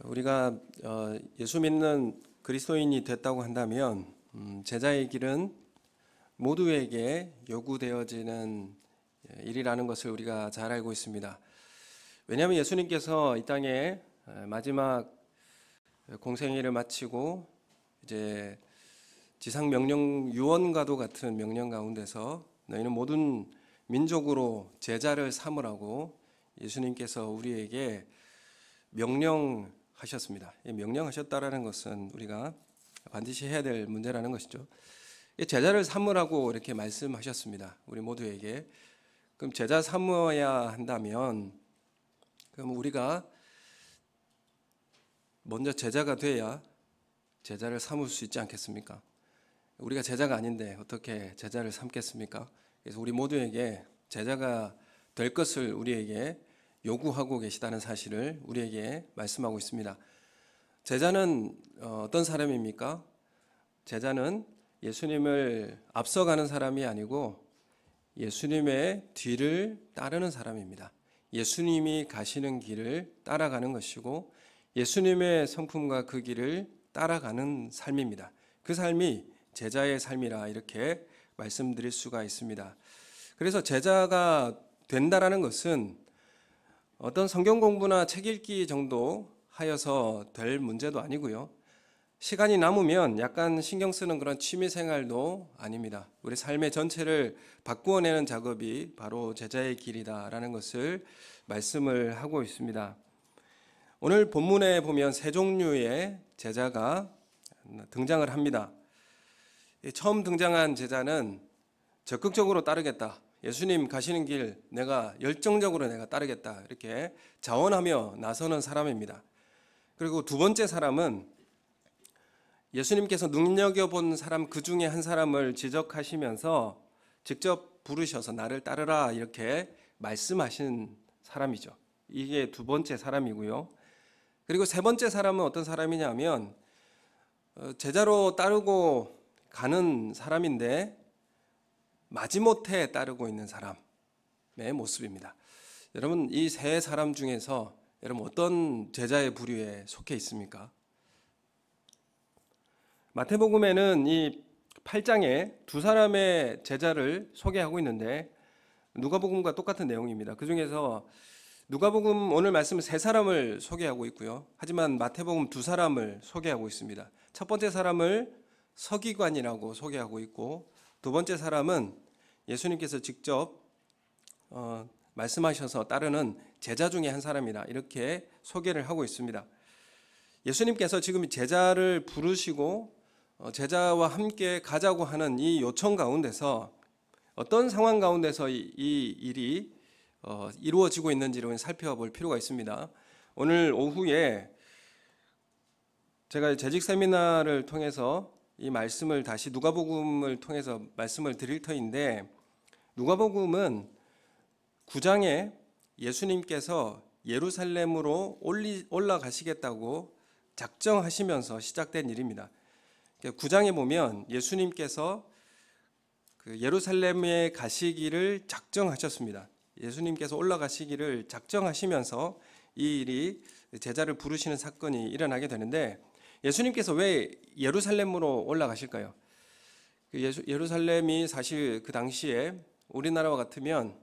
우리가 예수 믿는 그리스도인이 됐다고 한다면 제자의 길은 모두에게 요구되어지는 일이라는 것을 우리가 잘 알고 있습니다. 왜냐하면 예수님께서 이 땅에 마지막 공생애를 마치고 이제 지상 명령 유언과도 같은 명령 가운데서 너희는 모든 민족으로 제자를 삼으라고 예수님께서 우리에게 명령하셨습니다. 명령하셨다라는 것은 우리가 반드시 해야 될 문제라는 것이죠. 제자를 삼으라고 이렇게 말씀하셨습니다. 우리 모두에게. 그럼 제자 삼어야 한다면 그럼 우리가 먼저 제자가 돼야 제자를 삼을 수 있지 않겠습니까? 우리가 제자가 아닌데 어떻게 제자를 삼겠습니까? 그래서 우리 모두에게 제자가 될 것을 우리에게 요구하고 계시다는 사실을 우리에게 말씀하고 있습니다. 제자는 어떤 사람입니까? 제자는 예수님을 앞서가는 사람이 아니고 예수님의 뒤를 따르는 사람입니다. 예수님이 가시는 길을 따라가는 것이고 예수님의 성품과 그 길을 따라가는 삶입니다. 그 삶이 제자의 삶이라 이렇게 말씀드릴 수가 있습니다. 그래서 제자가 된다라는 것은 어떤 성경 공부나 책 읽기 정도 하여서 될 문제도 아니고요. 시간이 남으면 약간 신경 쓰는 그런 취미 생활도 아닙니다. 우리 삶의 전체를 바꾸어내는 작업이 바로 제자의 길이다라는 것을 말씀을 하고 있습니다. 오늘 본문에 보면 세 종류의 제자가 등장을 합니다. 처음 등장한 제자는 적극적으로 따르겠다. 예수님 가시는 길 내가 열정적으로 내가 따르겠다. 이렇게 자원하며 나서는 사람입니다. 그리고 두 번째 사람은 예수님께서 눈여겨본 사람 그 중에 한 사람을 지적하시면서 직접 부르셔서 나를 따르라 이렇게 말씀하신 사람이죠. 이게 두 번째 사람이고요. 그리고 세 번째 사람은 어떤 사람이냐면 제자로 따르고 가는 사람인데 마지못해 따르고 있는 사람의 모습입니다. 여러분 이 세 사람 중에서 여러분 어떤 제자의 부류에 속해 있습니까? 마태복음에는 이 8장에 두 사람의 제자를 소개하고 있는데 누가복음과 똑같은 내용입니다. 그 중에서 누가복음 오늘 말씀은 세 사람을 소개하고 있고요. 하지만 마태복음 두 사람을 소개하고 있습니다. 첫 번째 사람을 서기관이라고 소개하고 있고 두 번째 사람은 예수님께서 직접 말씀하셔서 따르는 제자 중에 한 사람이다. 이렇게 소개를 하고 있습니다. 예수님께서 지금 제자를 부르시고 제자와 함께 가자고 하는 이 요청 가운데서 어떤 상황 가운데서 이 일이 이루어지고 있는지를 살펴볼 필요가 있습니다. 오늘 오후에 제가 재직 세미나를 통해서 이 말씀을 다시 누가복음을 통해서 말씀을 드릴 터인데 누가복음은 9장에 예수님께서 예루살렘으로 올라가시겠다고 작정하시면서 시작된 일입니다. 9장에 보면 예수님께서 그 예루살렘에 가시기를 작정하셨습니다. 예수님께서 올라가시기를 작정하시면서 이 일이 제자를 부르시는 사건이 일어나게 되는데 예수님께서 왜 예루살렘으로 올라가실까요? 예루살렘이 사실 그 당시에 우리나라와 같으면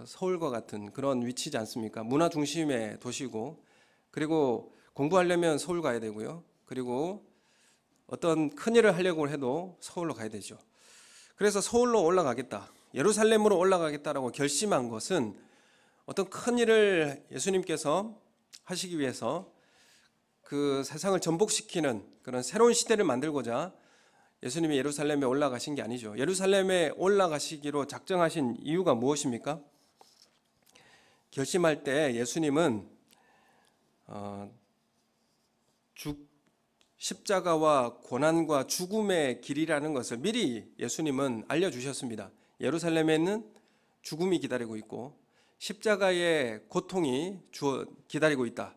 서울과 같은 그런 위치지 않습니까? 문화 중심의 도시고 그리고 공부하려면 서울 가야 되고요. 그리고 어떤 큰일을 하려고 해도 서울로 가야 되죠. 그래서 서울로 올라가겠다. 예루살렘으로 올라가겠다라고 결심한 것은 어떤 큰일을 예수님께서 하시기 위해서 그 세상을 전복시키는 그런 새로운 시대를 만들고자 예수님이 예루살렘에 올라가신 게 아니죠. 예루살렘에 올라가시기로 작정하신 이유가 무엇입니까? 결심할 때 예수님은 십자가와 고난과 죽음의 길이라는 것을 미리 예수님은 알려주셨습니다. 예루살렘에는 죽음이 기다리고 있고 십자가의 고통이 기다리고 있다.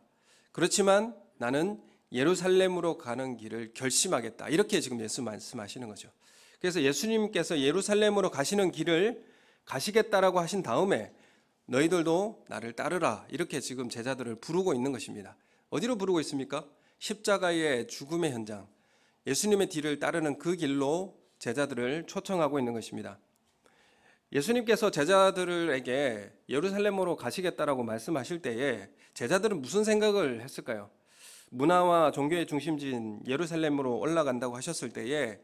그렇지만 나는 예루살렘으로 가는 길을 결심하겠다. 이렇게 지금 예수 말씀하시는 거죠. 그래서 예수님께서 예루살렘으로 가시는 길을 가시겠다라고 하신 다음에 너희들도 나를 따르라. 이렇게 지금 제자들을 부르고 있는 것입니다. 어디로 부르고 있습니까? 십자가의 죽음의 현장, 예수님의 뒤를 따르는 그 길로 제자들을 초청하고 있는 것입니다. 예수님께서 제자들에게 예루살렘으로 가시겠다라고 말씀하실 때에 제자들은 무슨 생각을 했을까요? 문화와 종교의 중심지인 예루살렘으로 올라간다고 하셨을 때에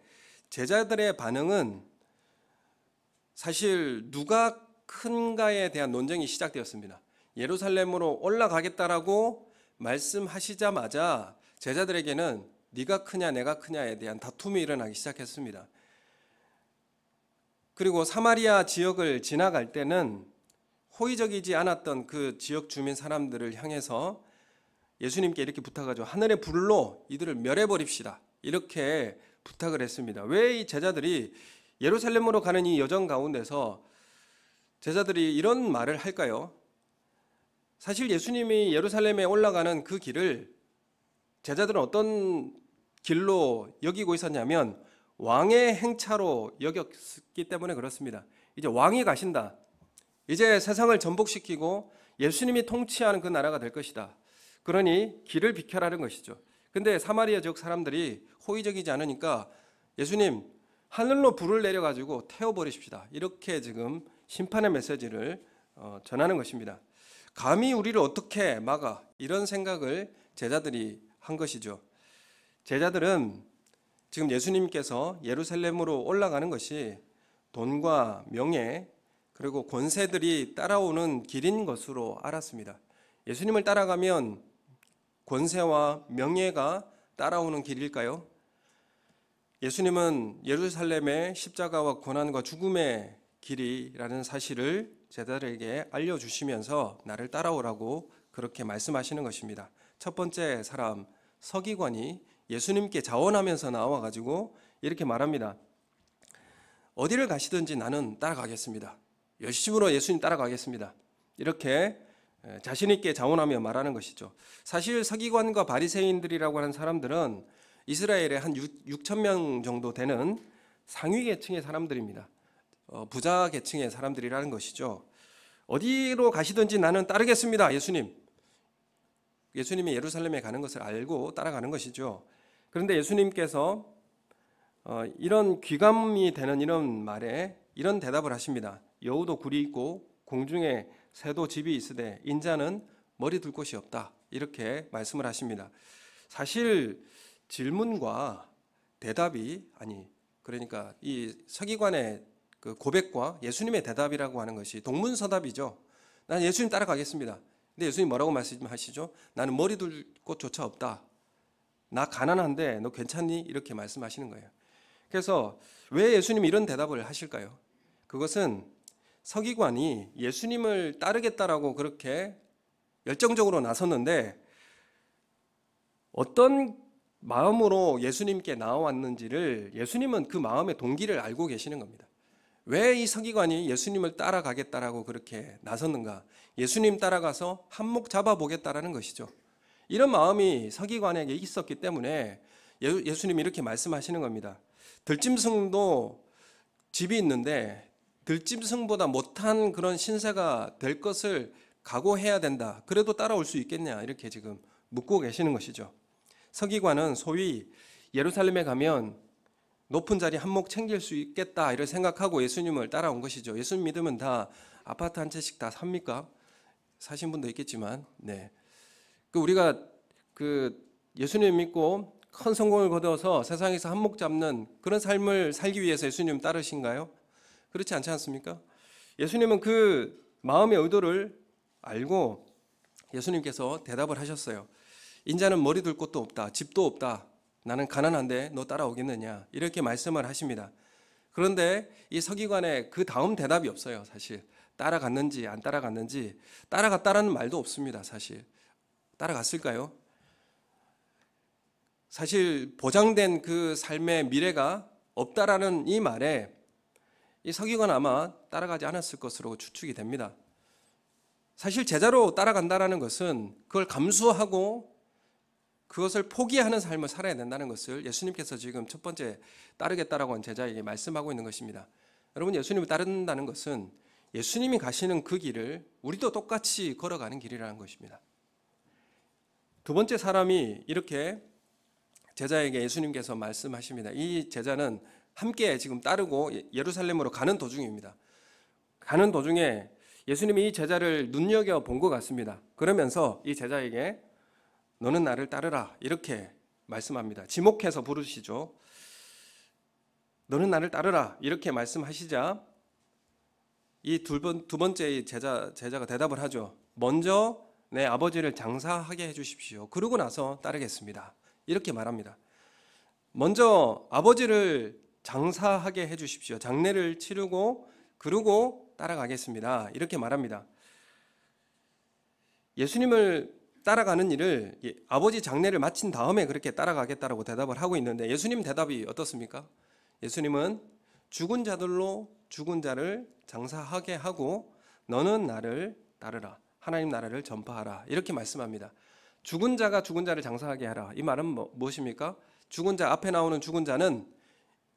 제자들의 반응은 사실 누가 큰가에 대한 논쟁이 시작되었습니다. 예루살렘으로 올라가겠다라고 말씀하시자마자 제자들에게는 네가 크냐 내가 크냐에 대한 다툼이 일어나기 시작했습니다. 그리고 사마리아 지역을 지나갈 때는 호의적이지 않았던 그 지역 주민 사람들을 향해서 예수님께 이렇게 부탁하죠. 하늘의 불로 이들을 멸해버립시다. 이렇게 부탁을 했습니다. 왜 이 제자들이 예루살렘으로 가는 이 여정 가운데서 제자들이 이런 말을 할까요? 사실 예수님이 예루살렘에 올라가는 그 길을 제자들은 어떤 길로 여기고 있었냐면 왕의 행차로 여겼기 때문에 그렇습니다. 이제 왕이 가신다. 이제 세상을 전복시키고 예수님이 통치하는 그 나라가 될 것이다. 그러니 길을 비켜라는 것이죠. 근데 사마리아 지역 사람들이 호의적이지 않으니까 예수님 하늘로 불을 내려가지고 태워버리십시다. 이렇게 지금 심판의 메시지를 전하는 것입니다. 감히 우리를 어떻게 막아? 이런 생각을 제자들이 한 것이죠. 제자들은 지금 예수님께서 예루살렘으로 올라가는 것이 돈과 명예 그리고 권세들이 따라오는 길인 것으로 알았습니다. 예수님을 따라가면 권세와 명예가 따라오는 길일까요? 예수님은 예루살렘의 십자가와 고난과 죽음의 길이라는 사실을 제자들에게 알려주시면서 나를 따라오라고 그렇게 말씀하시는 것입니다. 첫 번째 사람 서기관이 예수님께 자원하면서 나와가지고 이렇게 말합니다. 어디를 가시든지 나는 따라가겠습니다. 열심으로 예수님 따라가겠습니다. 이렇게 자신 있게 자원하며 말하는 것이죠. 사실 서기관과 바리새인들이라고 하는 사람들은 이스라엘에 한 6천 명 정도 되는 상위 계층의 사람들입니다. 부자 계층의 사람들이라는 것이죠. 어디로 가시든지 나는 따르겠습니다. 예수님이 예루살렘에 가는 것을 알고 따라가는 것이죠. 그런데 예수님께서 이런 귀감이 되는 이런 말에 이런 대답을 하십니다. 여우도 굴이 있고 공중에 새도 집이 있으되 인자는 머리 둘 곳이 없다. 이렇게 말씀을 하십니다. 사실 질문과 대답이 그러니까 이 서기관의 그 고백과 예수님의 대답이라고 하는 것이 동문서답이죠. 난 예수님 따라가겠습니다. 근데 예수님 뭐라고 말씀하시죠? 나는 머리 둘 곳조차 없다. 나 가난한데 너 괜찮니? 이렇게 말씀하시는 거예요. 그래서 왜 예수님이 이런 대답을 하실까요? 그것은 서기관이 예수님을 따르겠다라고 그렇게 열정적으로 나섰는데 어떤 마음으로 예수님께 나왔는지를 예수님은 그 마음의 동기를 알고 계시는 겁니다. 왜 이 서기관이 예수님을 따라가겠다라고 그렇게 나섰는가? 예수님 따라가서 한몫 잡아보겠다라는 것이죠. 이런 마음이 서기관에게 있었기 때문에 예수님이 이렇게 말씀하시는 겁니다. 들짐승도 집이 있는데 들짐승보다 못한 그런 신세가 될 것을 각오해야 된다. 그래도 따라올 수 있겠냐? 이렇게 지금 묻고 계시는 것이죠. 서기관은 소위 예루살렘에 가면 높은 자리 한몫 챙길 수 있겠다 이를 생각하고 예수님을 따라온 것이죠. 예수님 믿으면 다 아파트 한 채씩 다 삽니까? 사신 분도 있겠지만, 네. 우리가 예수님 믿고 큰 성공을 거둬서 세상에서 한몫 잡는 그런 삶을 살기 위해서 예수님 따르신가요? 그렇지 않지 않습니까? 예수님은 그 마음의 의도를 알고 예수님께서 대답을 하셨어요. 인자는 머리 둘 곳도 없다. 집도 없다. 나는 가난한데 너 따라오겠느냐. 이렇게 말씀을 하십니다. 그런데 이 서기관의 그 다음 대답이 없어요. 사실 따라갔는지 안 따라갔는지 따라갔다라는 말도 없습니다. 사실 따라갔을까요? 사실 보장된 그 삶의 미래가 없다라는 이 말에 이 서기관 아마 따라가지 않았을 것으로 추측이 됩니다. 사실 제자로 따라간다라는 것은 그걸 감수하고 그것을 포기하는 삶을 살아야 된다는 것을 예수님께서 지금 첫 번째 따르겠다라고 한 제자에게 말씀하고 있는 것입니다. 여러분, 예수님을 따른다는 것은 예수님이 가시는 그 길을 우리도 똑같이 걸어가는 길이라는 것입니다. 두 번째 사람이 이렇게 제자에게 예수님께서 말씀하십니다. 이 제자는 함께 지금 따르고 예루살렘으로 가는 도중입니다. 가는 도중에 예수님이 이 제자를 눈여겨 본 것 같습니다. 그러면서 이 제자에게 너는 나를 따르라 이렇게 말씀합니다. 지목해서 부르시죠. 너는 나를 따르라 이렇게 말씀하시자 이 두 번째 제자가 대답을 하죠. 먼저 내 아버지를 장사하게 해주십시오. 그러고 나서 따르겠습니다. 이렇게 말합니다. 먼저 아버지를 장사하게 해주십시오. 장례를 치르고 그러고 따라가겠습니다. 이렇게 말합니다. 예수님을 따라가는 일을 아버지 장례를 마친 다음에 그렇게 따라가겠다라고 대답을 하고 있는데 예수님 대답이 어떻습니까? 예수님은 죽은 자들로 죽은 자를 장사하게 하고 너는 나를 따르라. 하나님 나라를 전파하라. 이렇게 말씀합니다. 죽은 자가 죽은 자를 장사하게 하라. 이 말은 무엇입니까? 죽은 자, 앞에 나오는 죽은 자는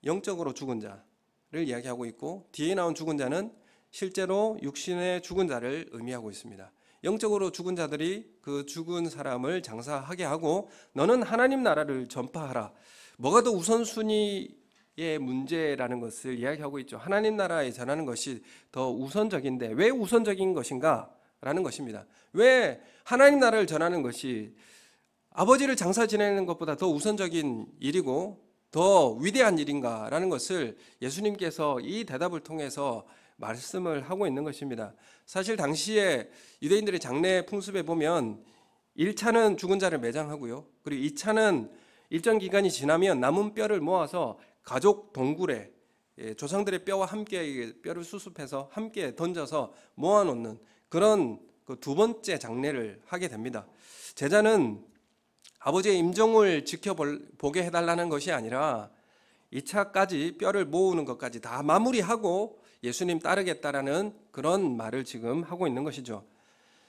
영적으로 죽은 자를 이야기하고 있고 뒤에 나온 죽은 자는 실제로 육신의 죽은 자를 의미하고 있습니다. 영적으로 죽은 자들이 그 죽은 사람을 장사하게 하고 너는 하나님 나라를 전파하라. 뭐가 더 우선순위의 문제라는 것을 이야기하고 있죠. 하나님 나라에 전하는 것이 더 우선적인데 왜 우선적인 것인가? 라는 것입니다. 왜 하나님 나라를 전하는 것이 아버지를 장사 지내는 것보다 더 우선적인 일이고 더 위대한 일인가라는 것을 예수님께서 이 대답을 통해서 말씀을 하고 있는 것입니다. 사실 당시에 유대인들의 장례 풍습에 보면 1차는 죽은 자를 매장하고요. 그리고 2차는 일정 기간이 지나면 남은 뼈를 모아서 가족 동굴에 조상들의 뼈와 함께 뼈를 수습해서 함께 던져서 모아놓는 그런 그 두 번째 장례를 하게 됩니다. 제자는 아버지의 임종을 지켜보게 해달라는 것이 아니라 2차까지 뼈를 모으는 것까지 다 마무리하고 예수님 따르겠다라는 그런 말을 지금 하고 있는 것이죠.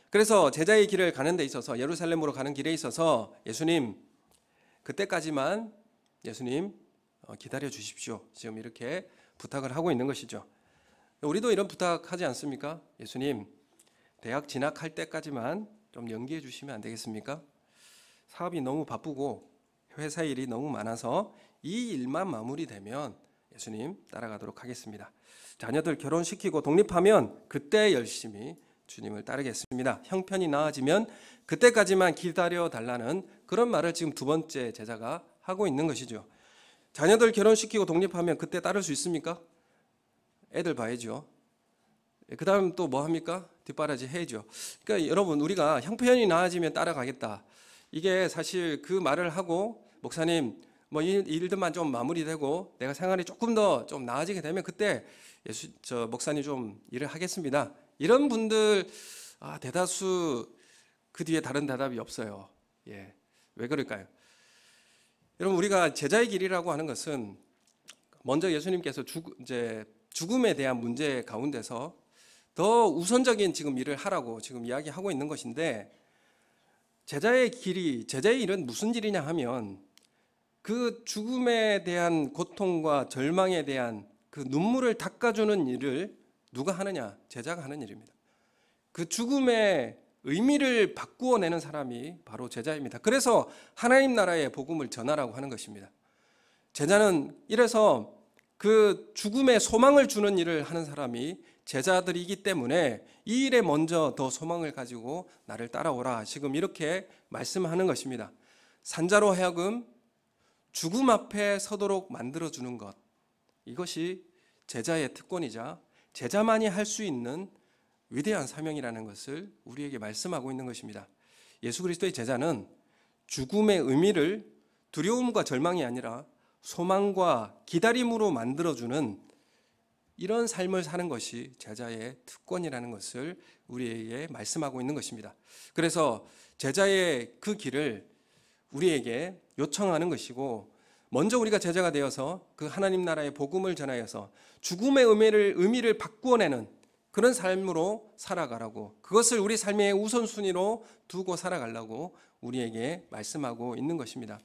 그래서 제자의 길을 가는 데 있어서 예루살렘으로 가는 길에 있어서 예수님 그때까지만 예수님 기다려 주십시오. 지금 이렇게 부탁을 하고 있는 것이죠. 우리도 이런 부탁하지 않습니까? 예수님 대학 진학할 때까지만 좀 연기해 주시면 안 되겠습니까? 사업이 너무 바쁘고 회사 일이 너무 많아서 이 일만 마무리되면 예수님 따라가도록 하겠습니다. 자녀들 결혼시키고 독립하면 그때 열심히 주님을 따르겠습니다. 형편이 나아지면 그때까지만 기다려 달라는 그런 말을 지금 두 번째 제자가 하고 있는 것이죠. 자녀들 결혼시키고 독립하면 그때 따를 수 있습니까? 애들 봐야죠. 그 다음 또 뭐 합니까? 뒷바라지 해야죠. 그러니까 여러분 우리가 형편이 나아지면 따라가겠다. 이게 사실 그 말을 하고 목사님 뭐 일들만 좀 마무리되고 내가 생활이 조금 더 좀 나아지게 되면 그때 목사님 좀 일을 하겠습니다. 이런 분들 대다수 그 뒤에 다른 대답이 없어요. 예, 왜 그럴까요? 여러분 우리가 제자의 길이라고 하는 것은 먼저 예수님께서 죽음에 대한 문제 가운데서 더 우선적인 지금 일을 하라고 지금 이야기하고 있는 것인데 제자의 일은 무슨 일이냐 하면 그 죽음에 대한 고통과 절망에 대한 그 눈물을 닦아주는 일을 누가 하느냐? 제자가 하는 일입니다. 그 죽음의 의미를 바꾸어내는 사람이 바로 제자입니다. 그래서 하나님 나라의 복음을 전하라고 하는 것입니다. 제자는 이래서 그 죽음의 소망을 주는 일을 하는 사람이 제자들이기 때문에 이 일에 먼저 더 소망을 가지고 나를 따라오라. 지금 이렇게 말씀하는 것입니다. 산자로 하여금 죽음 앞에 서도록 만들어주는 것. 이것이 제자의 특권이자 제자만이 할 수 있는 위대한 사명이라는 것을 우리에게 말씀하고 있는 것입니다. 예수 그리스도의 제자는 죽음의 의미를 두려움과 절망이 아니라 소망과 기다림으로 만들어주는 이런 삶을 사는 것이 제자의 특권이라는 것을 우리에게 말씀하고 있는 것입니다. 그래서 제자의 그 길을 우리에게 요청하는 것이고 먼저 우리가 제자가 되어서 그 하나님 나라의 복음을 전하여서 죽음의 의미를 바꾸어내는 그런 삶으로 살아가라고 그것을 우리 삶의 우선순위로 두고 살아가려고 우리에게 말씀하고 있는 것입니다.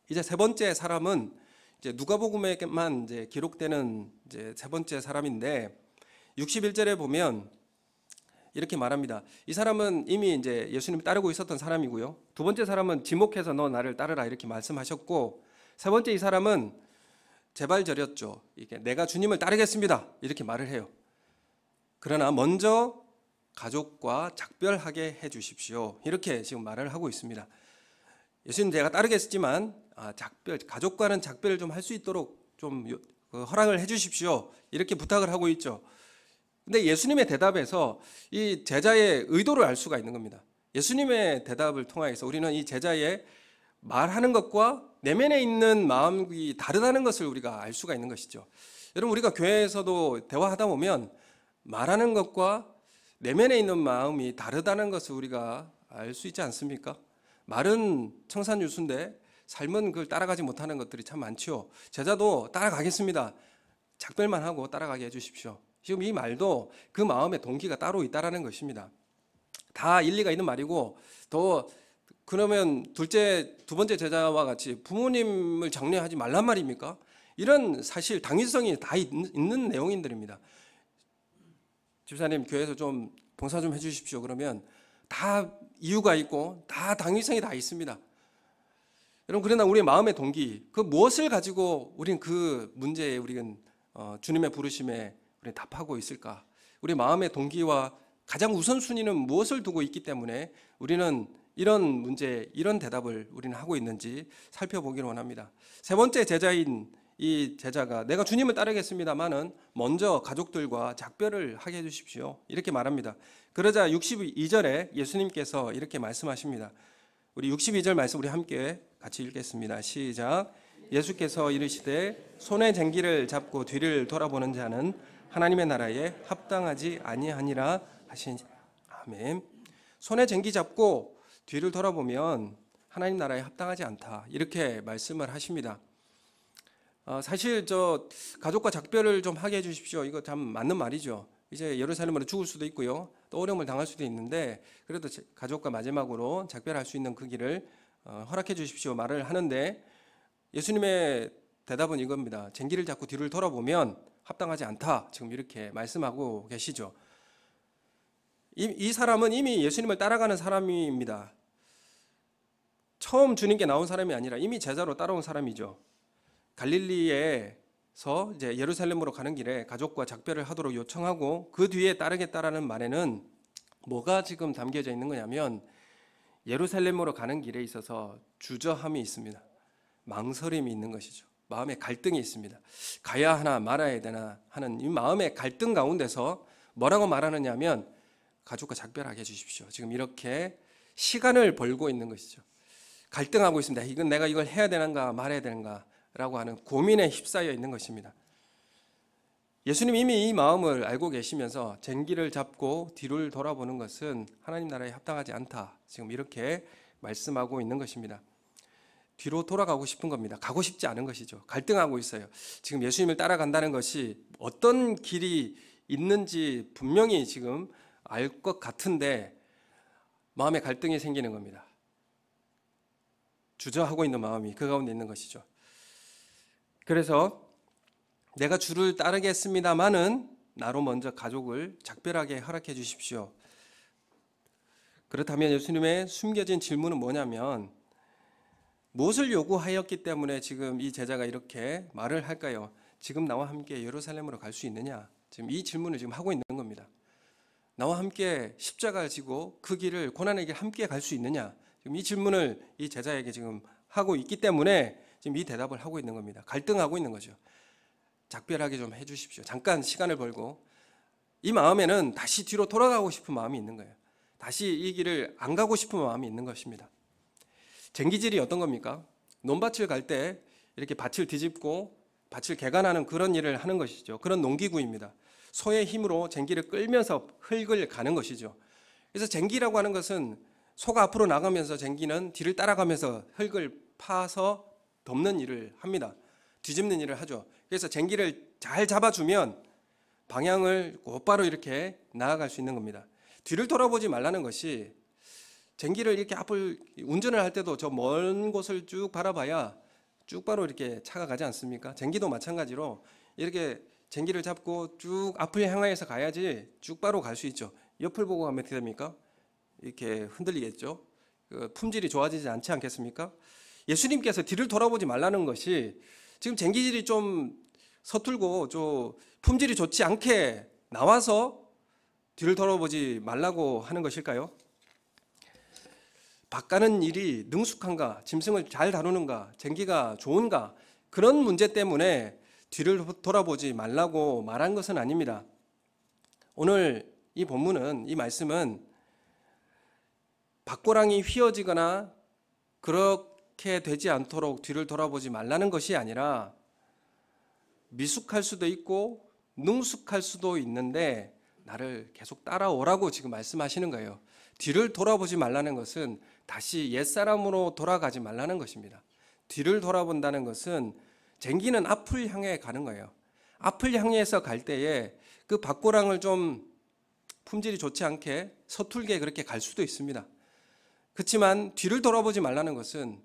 이제 세 번째 사람은 이제 누가복음에만 이제 기록되는 이제 세 번째 사람인데 61절에 보면 이렇게 말합니다. 이 사람은 이미 이제 예수님을 따르고 있었던 사람이고요. 두 번째 사람은 지목해서 너 나를 따르라 이렇게 말씀하셨고, 세 번째 이 사람은 제발 저렸죠. 이게 내가 주님을 따르겠습니다 이렇게 말을 해요. 그러나 먼저 가족과 작별하게 해 주십시오 이렇게 지금 말을 하고 있습니다. 예수님 제가 따르겠지만 가족과는 작별을 좀 할 수 있도록 좀 허락을 해 주십시오 이렇게 부탁을 하고 있죠. 근데 예수님의 대답에서 이 제자의 의도를 알 수가 있는 겁니다. 예수님의 대답을 통해서 우리는 이 제자의 말하는 것과 내면에 있는 마음이 다르다는 것을 우리가 알 수가 있는 것이죠. 여러분, 우리가 교회에서도 대화하다 보면 말하는 것과 내면에 있는 마음이 다르다는 것을 우리가 알 수 있지 않습니까? 말은 청산유수인데 삶은 그걸 따라가지 못하는 것들이 참 많죠. 제자도 따라가겠습니다. 작별만 하고 따라가게 해주십시오. 지금 이 말도 그 마음의 동기가 따로 있다라는 것입니다. 다 일리가 있는 말이고, 또 그러면 두 번째 제자와 같이 부모님을 장례하지 말란 말입니까? 이런 사실 당위성이 다 있는 내용들입니다. 집사님 교회에서 좀 봉사 좀 해주십시오. 그러면 다 이유가 있고 다 당위성이 다 있습니다. 여러분, 그러나 우리의 마음의 동기, 그 무엇을 가지고 우리는 그 문제에 우리는 주님의 부르심에 우리는 답하고 있을까? 우리 마음의 동기와 가장 우선순위는 무엇을 두고 있기 때문에 우리는 이런 문제, 이런 대답을 우리는 하고 있는지 살펴보기를 원합니다. 세 번째 제자인 이 제자가 내가 주님을 따르겠습니다마는 먼저 가족들과 작별을 하게 해주십시오 이렇게 말합니다. 그러자 62절에 예수님께서 이렇게 말씀하십니다. 우리 62절 말씀 우리 함께 같이 읽겠습니다. 시작. 예수께서 이르시되 손에 쟁기를 잡고 뒤를 돌아보는 자는 하나님의 나라에 합당하지 아니하니라 하신. 아멘. 손에 쟁기 잡고 뒤를 돌아보면 하나님 나라에 합당하지 않다 이렇게 말씀을 하십니다. 사실 가족과 작별을 좀 하게 해주십시오. 이거 참 맞는 말이죠. 이제 예루살렘으로 죽을 수도 있고요. 또 어려움을 당할 수도 있는데 그래도 가족과 마지막으로 작별할 수 있는 그 길을 허락해 주십시오 말을 하는데, 예수님의 대답은 이겁니다. 쟁기를 잡고 뒤를 돌아보면 합당하지 않다. 지금 이렇게 말씀하고 계시죠. 이 사람은 이미 예수님을 따라가는 사람입니다. 처음 주님께 나온 사람이 아니라 이미 제자로 따라온 사람이죠. 갈릴리에서 이제 예루살렘으로 가는 길에 가족과 작별을 하도록 요청하고 그 뒤에 따르겠다라는 말에는 뭐가 지금 담겨져 있는 거냐면, 예루살렘으로 가는 길에 있어서 주저함이 있습니다. 망설임이 있는 것이죠. 마음의 갈등이 있습니다. 가야 하나 말아야 되나 하는 이 마음의 갈등 가운데서 뭐라고 말하느냐 하면 가족과 작별하게 해주십시오. 지금 이렇게 시간을 벌고 있는 것이죠. 갈등하고 있습니다. 이건 내가 이걸 해야 되는가 말아야 되는가 라고 하는 고민에 휩싸여 있는 것입니다. 예수님 이미 이 마음을 알고 계시면서 쟁기를 잡고 뒤를 돌아보는 것은 하나님 나라에 합당하지 않다. 지금 이렇게 말씀하고 있는 것입니다. 뒤로 돌아가고 싶은 겁니다. 가고 싶지 않은 것이죠. 갈등하고 있어요. 지금 예수님을 따라간다는 것이 어떤 길이 있는지 분명히 지금 알 것 같은데 마음에 갈등이 생기는 겁니다. 주저하고 있는 마음이 그 가운데 있는 것이죠. 그래서 내가 주를 따르겠습니다마는 나로 먼저 가족을 작별하게 허락해 주십시오. 그렇다면 예수님의 숨겨진 질문은 뭐냐면, 무엇을 요구하였기 때문에 지금 이 제자가 이렇게 말을 할까요? 지금 나와 함께 예루살렘으로 갈 수 있느냐? 지금 이 질문을 지금 하고 있는 겁니다. 나와 함께 십자가를 지고 그 길을, 고난의 길 함께 갈 수 있느냐? 지금 이 질문을 이 제자에게 지금 하고 있기 때문에 지금 이 대답을 하고 있는 겁니다. 갈등하고 있는 거죠. 작별하게 좀 해주십시오. 잠깐 시간을 벌고. 이 마음에는 다시 뒤로 돌아가고 싶은 마음이 있는 거예요. 다시 이 길을 안 가고 싶은 마음이 있는 것입니다. 쟁기질이 어떤 겁니까? 논밭을 갈 때 이렇게 밭을 뒤집고 밭을 개간하는 그런 일을 하는 것이죠. 그런 농기구입니다. 소의 힘으로 쟁기를 끌면서 흙을 가는 것이죠. 그래서 쟁기라고 하는 것은 소가 앞으로 나가면서 쟁기는 뒤를 따라가면서 흙을 파서 덮는 일을 합니다. 뒤집는 일을 하죠. 그래서 쟁기를 잘 잡아주면 방향을 곧바로 이렇게 나아갈 수 있는 겁니다. 뒤를 돌아보지 말라는 것이, 쟁기를 이렇게 앞을 운전을 할 때도 저 먼 곳을 쭉 바라봐야 쭉 바로 이렇게 차가 가지 않습니까? 쟁기도 마찬가지로 이렇게 쟁기를 잡고 쭉 앞을 향하여서 가야지 쭉 바로 갈 수 있죠. 옆을 보고 가면 어떻게 됩니까? 이렇게 흔들리겠죠. 그 품질이 좋아지지 않지 않겠습니까? 예수님께서 뒤를 돌아보지 말라는 것이 지금 쟁기질이 좀 서툴고 좀 품질이 좋지 않게 나와서 뒤를 돌아보지 말라고 하는 것일까요? 밭가는 일이 능숙한가, 짐승을 잘 다루는가, 쟁기가 좋은가, 그런 문제 때문에 뒤를 돌아보지 말라고 말한 것은 아닙니다. 오늘 이 본문은, 이 말씀은 밭고랑이 휘어지거나 그렇게 되지 않도록 뒤를 돌아보지 말라는 것이 아니라 미숙할 수도 있고 능숙할 수도 있는데 나를 계속 따라오라고 지금 말씀하시는 거예요. 뒤를 돌아보지 말라는 것은 다시 옛사람으로 돌아가지 말라는 것입니다. 뒤를 돌아본다는 것은 쟁기는 앞을 향해 가는 거예요. 앞을 향해서 갈 때에 그 밭고랑을 좀 품질이 좋지 않게 서툴게 그렇게 갈 수도 있습니다. 그렇지만 뒤를 돌아보지 말라는 것은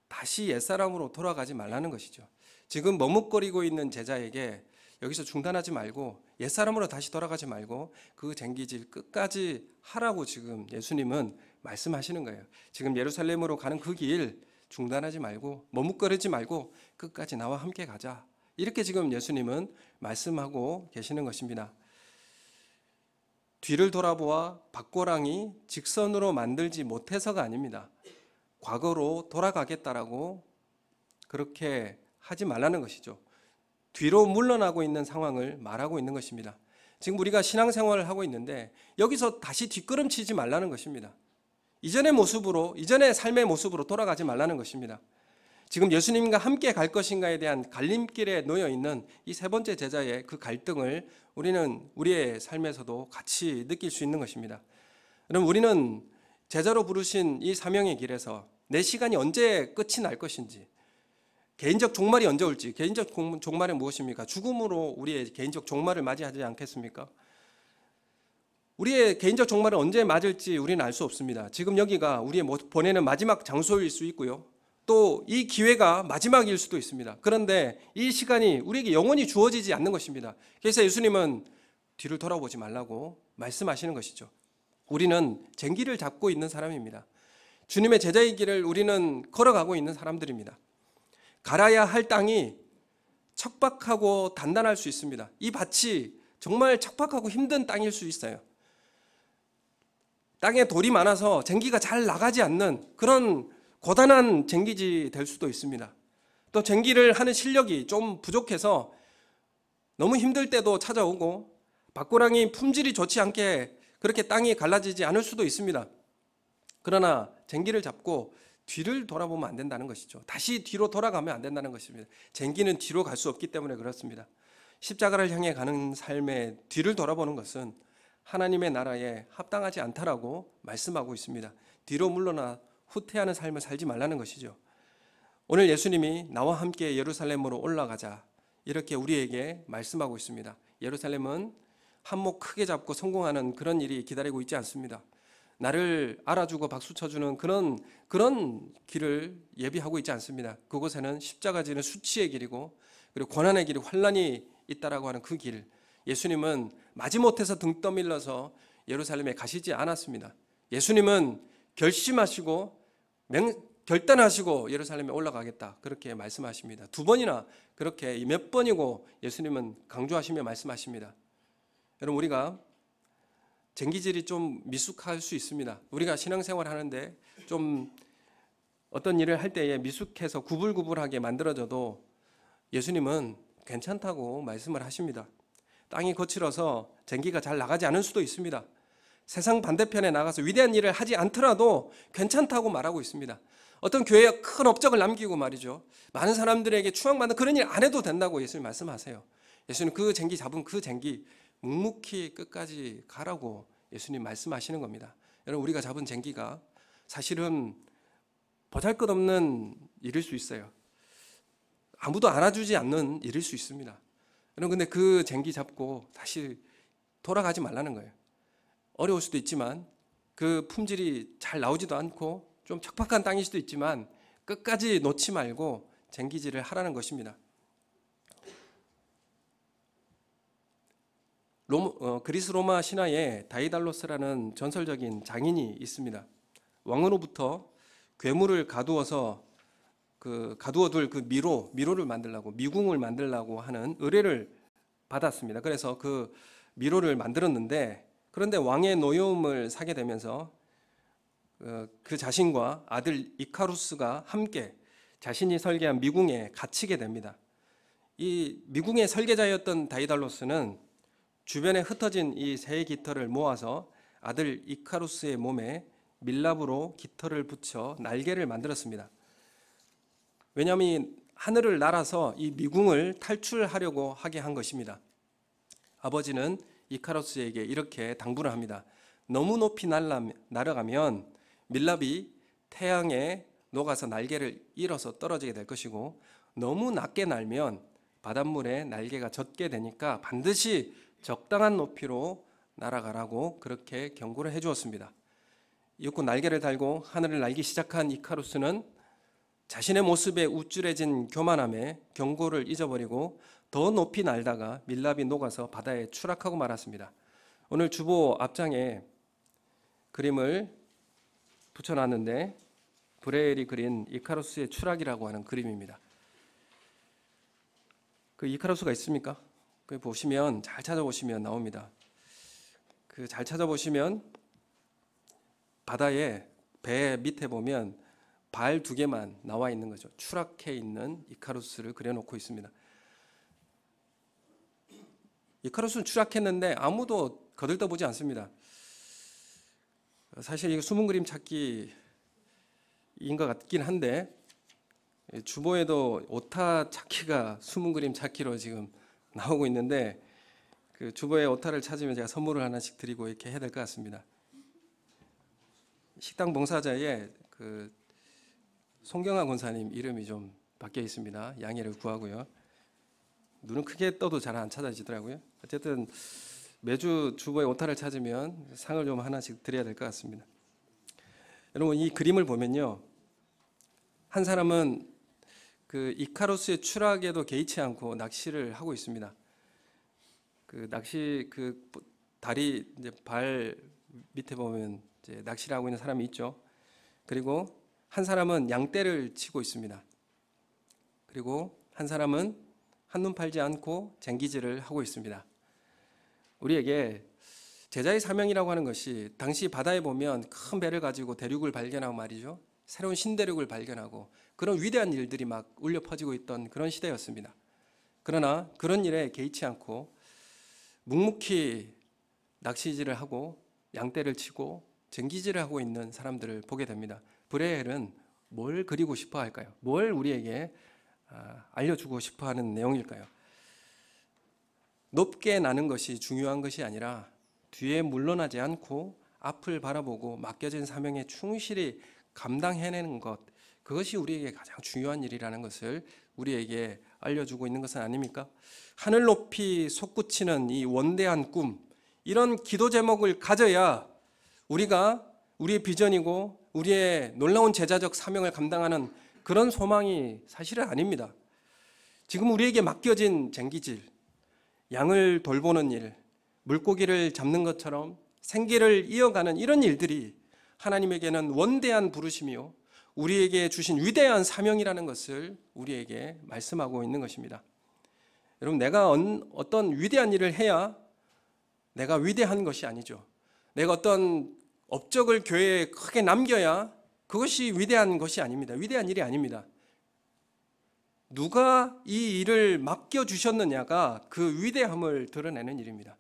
다시 옛사람으로 돌아가지 말라는 것이죠. 지금 머뭇거리고 있는 제자에게 여기서 중단하지 말고 옛사람으로 다시 돌아가지 말고 그 쟁기질 끝까지 하라고 지금 예수님은 말씀하시는 거예요. 지금 예루살렘으로 가는 그 길 중단하지 말고 머뭇거리지 말고 끝까지 나와 함께 가자. 이렇게 지금 예수님은 말씀하고 계시는 것입니다. 뒤를 돌아보아 밭고랑이 직선으로 만들지 못해서가 아닙니다. 과거로 돌아가겠다라고 그렇게 하지 말라는 것이죠. 뒤로 물러나고 있는 상황을 말하고 있는 것입니다. 지금 우리가 신앙생활을 하고 있는데 여기서 다시 뒷걸음치지 말라는 것입니다. 이전의 모습으로, 이전의 삶의 모습으로 돌아가지 말라는 것입니다. 지금 예수님과 함께 갈 것인가에 대한 갈림길에 놓여 있는 이 세 번째 제자의 그 갈등을 우리는 우리의 삶에서도 같이 느낄 수 있는 것입니다. 그럼 우리는 제자로 부르신 이 사명의 길에서 내 시간이 언제 끝이 날 것인지, 개인적 종말이 언제 올지, 개인적 종말은 무엇입니까? 죽음으로 우리의 개인적 종말을 맞이하지 않겠습니까? 우리의 개인적 종말은 언제 맞을지 우리는 알 수 없습니다. 지금 여기가 우리의 보내는 마지막 장소일 수 있고요. 또 이 기회가 마지막일 수도 있습니다. 그런데 이 시간이 우리에게 영원히 주어지지 않는 것입니다. 그래서 예수님은 뒤를 돌아보지 말라고 말씀하시는 것이죠. 우리는 쟁기를 잡고 있는 사람입니다. 주님의 제자의 길을 우리는 걸어가고 있는 사람들입니다. 갈아야 할 땅이 척박하고 단단할 수 있습니다. 이 밭이 정말 척박하고 힘든 땅일 수 있어요. 땅에 돌이 많아서 쟁기가 잘 나가지 않는 그런 고단한 쟁기지 될 수도 있습니다. 또 쟁기를 하는 실력이 좀 부족해서 너무 힘들 때도 찾아오고 밭고랑이 품질이 좋지 않게 그렇게 땅이 갈라지지 않을 수도 있습니다. 그러나 쟁기를 잡고 뒤를 돌아보면 안 된다는 것이죠. 다시 뒤로 돌아가면 안 된다는 것입니다. 쟁기는 뒤로 갈 수 없기 때문에 그렇습니다. 십자가를 향해 가는 삶에 뒤를 돌아보는 것은 하나님의 나라에 합당하지 않다라고 말씀하고 있습니다. 뒤로 물러나 후퇴하는 삶을 살지 말라는 것이죠. 오늘 예수님이 나와 함께 예루살렘으로 올라가자 이렇게 우리에게 말씀하고 있습니다. 예루살렘은 한몫 크게 잡고 성공하는 그런 일이 기다리고 있지 않습니다. 나를 알아주고 박수 쳐주는 그런 길을 예비하고 있지 않습니다. 그곳에는 십자가 지는 수치의 길이고 그리고 고난의 길이 환난이 있다라고 하는 그 길, 예수님은 마지못해서 등 떠밀려서 예루살렘에 가시지 않았습니다. 예수님은 결심하시고 결단하시고 예루살렘에 올라가겠다 그렇게 말씀하십니다. 두 번이나 그렇게 몇 번이고 예수님은 강조하시며 말씀하십니다. 여러분, 우리가 쟁기질이 좀 미숙할 수 있습니다. 우리가 신앙생활 하는데 좀 어떤 일을 할 때에 미숙해서 구불구불하게 만들어져도 예수님은 괜찮다고 말씀을 하십니다. 땅이 거칠어서 쟁기가 잘 나가지 않을 수도 있습니다. 세상 반대편에 나가서 위대한 일을 하지 않더라도 괜찮다고 말하고 있습니다. 어떤 교회에 큰 업적을 남기고 말이죠, 많은 사람들에게 추앙받는 그런 일 안 해도 된다고 예수님 말씀하세요. 예수님 그 쟁기 잡은 그 쟁기 묵묵히 끝까지 가라고 예수님 말씀하시는 겁니다. 여러분, 우리가 잡은 쟁기가 사실은 보잘것없는 일일 수 있어요. 아무도 알아주지 않는 일일 수 있습니다. 여러분, 근데 그 쟁기 잡고 다시 돌아가지 말라는 거예요. 어려울 수도 있지만 그 품질이 잘 나오지도 않고 좀 척박한 땅일 수도 있지만 끝까지 놓지 말고 쟁기질을 하라는 것입니다. 그리스 로마 신화에 다이달로스라는 전설적인 장인이 있습니다. 왕으로부터 괴물을 가두어서 가두어둘 그 미로를 만들라고, 미궁을 만들라고 하는 의뢰를 받았습니다. 그래서 그 미로를 만들었는데, 그런데 왕의 노여움을 사게 되면서 그 자신과 아들 이카루스가 함께 자신이 설계한 미궁에 갇히게 됩니다. 이 미궁의 설계자였던 다이달로스는 주변에 흩어진 이 새 깃털을 모아서 아들 이카루스의 몸에 밀랍으로 깃털을 붙여 날개를 만들었습니다. 왜냐하면 하늘을 날아서 이 미궁을 탈출하려고 하게 한 것입니다. 아버지는 이카루스에게 이렇게 당부를 합니다. 너무 높이 날아가면 밀랍이 태양에 녹아서 날개를 잃어서 떨어지게 될 것이고, 너무 낮게 날면 바닷물에 날개가 젖게 되니까 반드시 적당한 높이로 날아가라고 그렇게 경고를 해주었습니다. 이윽고 날개를 달고 하늘을 날기 시작한 이카루스는 자신의 모습에 우쭐해진 교만함에 경고를 잊어버리고 더 높이 날다가 밀랍이 녹아서 바다에 추락하고 말았습니다. 오늘 주보 앞장에 그림을 붙여놨는데, 브레일이 그린 이카루스의 추락이라고 하는 그림입니다. 그 이카루스가 있습니까? 그 보시면, 잘 찾아보시면 나옵니다. 그 잘 찾아보시면 바다에 배 밑에 보면 발 2개만 나와 있는 거죠. 추락해 있는 이카루스를 그려놓고 있습니다. 이카루스는 추락했는데 아무도 거들떠보지 않습니다. 사실 이거 숨은 그림 찾기인 것 같긴 한데, 주보에도 오타 찾기가 숨은 그림 찾기로 지금 나오고 있는데, 그 주보에 오타를 찾으면 제가 선물을 하나씩 드리고 이렇게 해야 될 것 같습니다. 식당 봉사자에 그 송경아 권사님 이름이 좀 바뀌어 있습니다. 양해를 구하고요. 눈은 크게 떠도 잘 안 찾아지더라고요. 어쨌든 매주 주보에 오타를 찾으면 상을 좀 하나씩 드려야 될 것 같습니다. 여러분, 이 그림을 보면요, 한 사람은 그 이카루스의 추락에도 개의치 않고 낚시를 하고 있습니다. 그 낚시 그 다리 이제 발 밑에 보면 이제 낚시를 하고 있는 사람이 있죠. 그리고 한 사람은 양떼를 치고 있습니다. 그리고 한 사람은 한눈 팔지 않고 쟁기질을 하고 있습니다. 우리에게 제자의 사명이라고 하는 것이, 당시 바다에 보면 큰 배를 가지고 대륙을 발견하고 말이죠, 새로운 신대륙을 발견하고 그런 위대한 일들이 막 울려 퍼지고 있던 그런 시대였습니다. 그러나 그런 일에 개의치 않고 묵묵히 낚시질을 하고 양떼를 치고 쟁기질을 하고 있는 사람들을 보게 됩니다. 브레헬은 뭘 그리고 싶어 할까요? 뭘 우리에게 알려주고 싶어 하는 내용일까요? 높게 나는 것이 중요한 것이 아니라 뒤에 물러나지 않고 앞을 바라보고 맡겨진 사명에 충실히 감당해내는 것, 그것이 우리에게 가장 중요한 일이라는 것을 우리에게 알려주고 있는 것은 아닙니까? 하늘 높이 솟구치는 이 원대한 꿈, 이런 기도 제목을 가져야 우리가 우리의 비전이고 우리의 놀라운 제자적 사명을 감당하는 그런 소망이 사실은 아닙니다. 지금 우리에게 맡겨진 쟁기질, 양을 돌보는 일, 물고기를 잡는 것처럼 생계를 이어가는 이런 일들이 하나님에게는 원대한 부르심이요, 우리에게 주신 위대한 사명이라는 것을 우리에게 말씀하고 있는 것입니다. 여러분, 내가 어떤 위대한 일을 해야 내가 위대한 것이 아니죠. 내가 어떤 업적을 교회에 크게 남겨야 그것이 위대한 것이 아닙니다. 위대한 일이 아닙니다. 누가 이 일을 맡겨주셨느냐가 그 위대함을 드러내는 일입니다.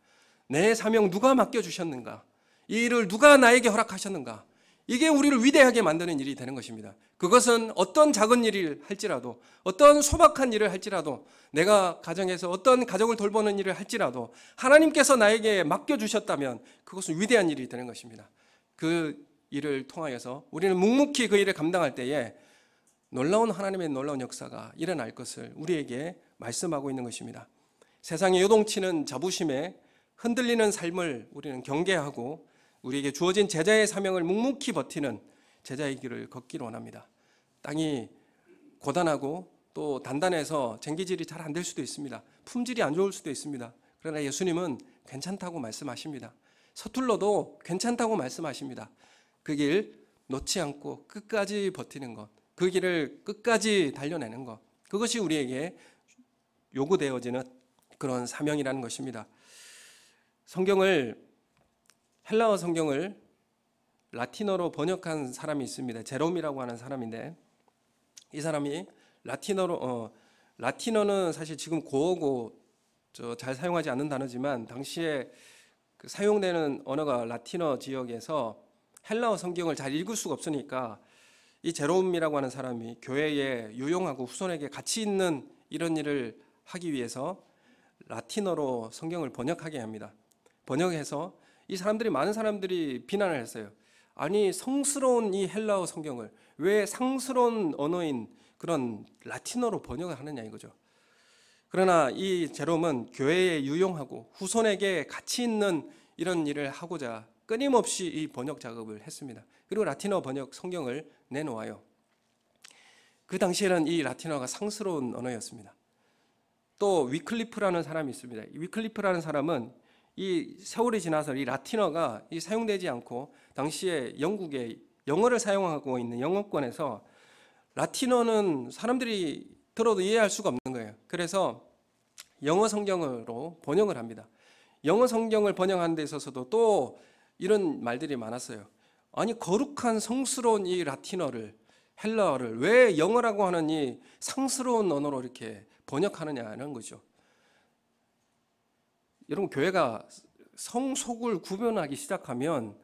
내 사명 누가 맡겨주셨는가? 이 일을 누가 나에게 허락하셨는가? 이게 우리를 위대하게 만드는 일이 되는 것입니다. 그것은 어떤 작은 일을 할지라도, 어떤 소박한 일을 할지라도, 내가 가정에서 어떤 가족을 돌보는 일을 할지라도 하나님께서 나에게 맡겨주셨다면 그것은 위대한 일이 되는 것입니다. 그 일을 통하여서 우리는 묵묵히 그 일을 감당할 때에 놀라운 하나님의 놀라운 역사가 일어날 것을 우리에게 말씀하고 있는 것입니다. 세상에 요동치는 자부심에 흔들리는 삶을 우리는 경계하고 우리에게 주어진 제자의 사명을 묵묵히 버티는 제자의 길을 걷기를 원합니다. 땅이 고단하고 또 단단해서 쟁기질이 잘 안 될 수도 있습니다. 품질이 안 좋을 수도 있습니다. 그러나 예수님은 괜찮다고 말씀하십니다. 서툴러도 괜찮다고 말씀하십니다. 그 길 놓지 않고 끝까지 버티는 것, 그 길을 끝까지 달려내는 것, 그것이 우리에게 요구되어지는 그런 사명이라는 것입니다. 헬라어 성경을 라틴어로 번역한 사람이 있습니다. 제롬이라고 하는 사람인데, 이 사람이 라틴어는 사실 지금 고어고 잘 사용하지 않는 단어지만, 당시에 그 사용되는 언어가 라틴어 지역에서 헬라어 성경을 잘 읽을 수가 없으니까 이 제롬이라고 하는 사람이 교회에 유용하고 후손에게 가치 있는 이런 일을 하기 위해서 라틴어로 성경을 번역하게 합니다. 번역해서 많은 사람들이 비난을 했어요. 아니, 성스러운 이 헬라어 성경을 왜 상스러운 언어인 그런 라틴어로 번역을 하느냐 이거죠. 그러나 이 제롬은 교회에 유용하고 후손에게 가치 있는 이런 일을 하고자 끊임없이 이 번역 작업을 했습니다. 그리고 라틴어 번역 성경을 내놓아요. 그 당시에는 이 라틴어가 상스러운 언어였습니다. 또 위클리프라는 사람이 있습니다. 이 위클리프라는 사람은 이 세월이 지나서 이 라틴어가 사용되지 않고, 당시에 영국에 영어를 사용하고 있는 영어권에서 라틴어는 사람들이 들어도 이해할 수가 없는 거예요. 그래서 영어 성경으로 번역을 합니다. 영어 성경을 번역하는 데 있어서도 또 이런 말들이 많았어요. 아니, 거룩한 성스러운 이 라틴어를, 헬라어를 왜 영어라고 하는 이 상스러운 언어로 이렇게 번역하느냐는 거죠. 여러분, 교회가 성속을 구분하기 시작하면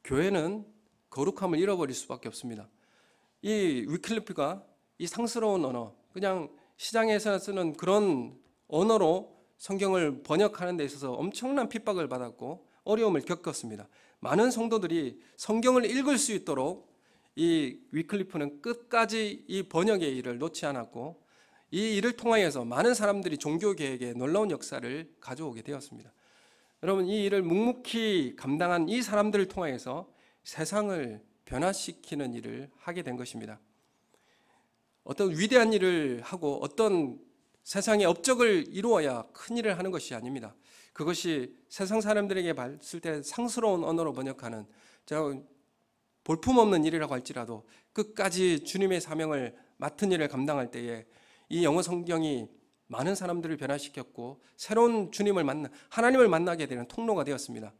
교회는 거룩함을 잃어버릴 수밖에 없습니다. 이 위클리프가 이 상스러운 언어, 그냥 시장에서 쓰는 그런 언어로 성경을 번역하는 데 있어서 엄청난 핍박을 받았고 어려움을 겪었습니다. 많은 성도들이 성경을 읽을 수 있도록 이 위클리프는 끝까지 이 번역의 일을 놓지 않았고, 이 일을 통하여서 많은 사람들이 종교개혁에 놀라운 역사를 가져오게 되었습니다. 여러분, 이 일을 묵묵히 감당한 이 사람들을 통하여서 세상을 변화시키는 일을 하게 된 것입니다. 어떤 위대한 일을 하고 어떤 세상의 업적을 이루어야 큰 일을 하는 것이 아닙니다. 그것이 세상 사람들에게 봤을 때 상스러운 언어로 번역하는, 제가 볼품없는 일이라고 할지라도 끝까지 주님의 사명을 맡은 일을 감당할 때에 이 영어 성경이 많은 사람들을 변화시켰고 새로운 하나님을 만나게 되는 통로가 되었습니다.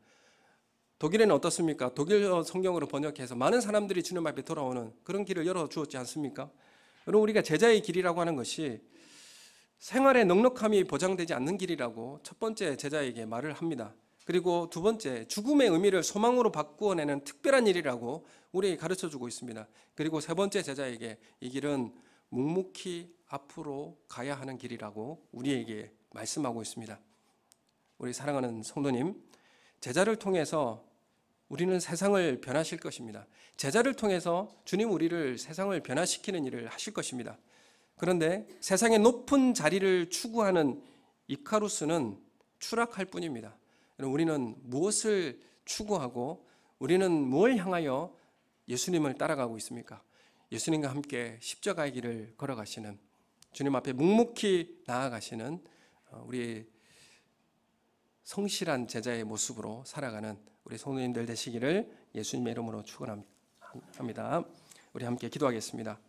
독일에는 어떻습니까? 독일어 성경으로 번역해서 많은 사람들이 주님 앞에 돌아오는 그런 길을 열어주었지 않습니까? 여러분, 우리가 제자의 길이라고 하는 것이 생활의 넉넉함이 보장되지 않는 길이라고 첫 번째 제자에게 말을 합니다. 그리고 두 번째, 죽음의 의미를 소망으로 바꾸어내는 특별한 일이라고 우리에게 가르쳐주고 있습니다. 그리고 세 번째 제자에게 이 길은 묵묵히 앞으로 가야 하는 길이라고 우리에게 말씀하고 있습니다. 우리 사랑하는 성도님, 제자를 통해서 우리는 세상을 변화시킬 것입니다. 제자를 통해서 주님 우리를 세상을 변화시키는 일을 하실 것입니다. 그런데 세상의 높은 자리를 추구하는 이카루스는 추락할 뿐입니다. 우리는 무엇을 추구하고 우리는 뭘 향하여 예수님을 따라가고 있습니까? 예수님과 함께 십자가의 길을 걸어가시는, 주님 앞에 묵묵히 나아가시는 우리 성실한 제자의 모습으로 살아가는 우리 성도님들 되시기를 예수님의 이름으로 축원합니다. 우리 함께 기도하겠습니다.